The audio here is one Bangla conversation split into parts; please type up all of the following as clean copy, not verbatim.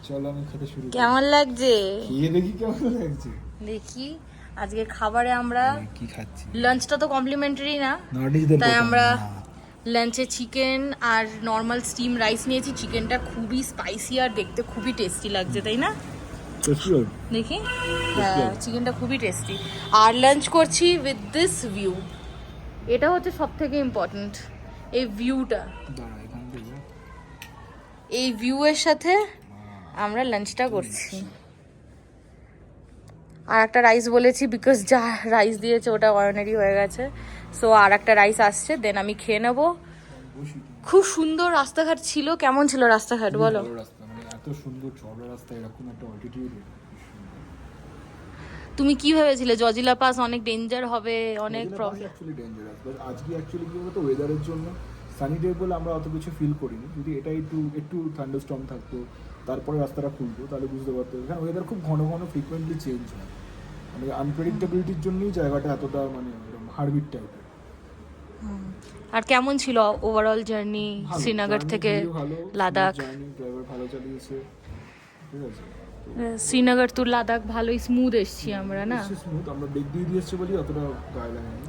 চলো আমি খেতে শুরু করি। কেমন লাগছে খেয়ে দেখি কেমন লাগছে। দেখি। আজকে খাবারে আমরা কি খাচ্ছি? লাঞ্চটা তো কমপ্লিমেন্টারি না, নট ইজ দ্য তাই আমরা লাঞ্চে চিকেন আর নর্মাল স্টিম রাইস নিয়েছি। চিকেনটা খুবই স্পাইসি আর দেখতে খুবই টেস্টি লাগছে, তাই না? দেখি, হ্যাঁ চিকেনটা খুবই টেস্টি। আর লাঞ্চ করছি উইথ দিস ভিউ। এটা হচ্ছে সব থেকে ইম্পর্টেন্ট, এই ভিউটা। এই ভিউ এর সাথে আমরা লাঞ্চটা করছি। আর একটা রাইস বলেছি, বিকজ যা রাইস দিয়েছে ওটা অর্ডিনারি হয়ে গেছে। সো আর একটা রাইস আসছে, দেন আমি খেয়ে নেবো। খুব সুন্দর রাস্তাঘাট ছিল। কেমন ছিল রাস্তাঘাট বলো? এত সুন্দর চওড়া রাস্তা, এরকম একটা অল্টিটিউডে। তুমি কি ভেবেছিলে জজিলা পাস অনেক ডেঞ্জার হবে, অনেক প্রবলেম? অ্যাকচুয়ালি ডেঞ্জারাস, বাট আজকে অ্যাকচুয়ালি কি বলতো, ওয়েদারের জন্য সানি ডে বলে আমরা অত কিছু ফিল করিনি। যদি এটা একটু থান্ডারস্টর্ম থাকতো, তারপরে রাস্তাটা খুলতো, তাহলে বুঝতে পারতো। এখানে ওয়েদার খুব ঘন ঘন ফ্রিকোয়েন্টলি চেঞ্জ হয়, মানে আনপ্রেডিক্টেবিলিটির জন্যই জায়গাটা এতটা মানে হারবিট টাইপের। আর কেমন ছিল ওভারঅল জার্নি শ্রীনগর থেকে লাদাখ? ড্রাইভার ভালো চালিয়েছে, ঠিক আছে। শ্রীনগর টু লাদাখ ভালোই স্মুথ এসছি আমরা, না? স্মুথ, আমরা ব্রেক দিয়ে দিয়েছি বলি অতটা গায়ে লাগেনি।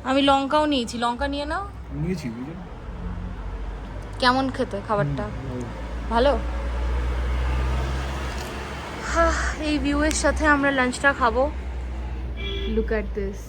আমি লঙ্কাও নিয়েছি, লঙ্কা নিয়ে নাও। নিয়েছি, বুঝলেন। কেমন খেতে খাবারটা? ভালো। এই ভিউ এর সাথে আমরা লাঞ্চটা খাবো। Look at this.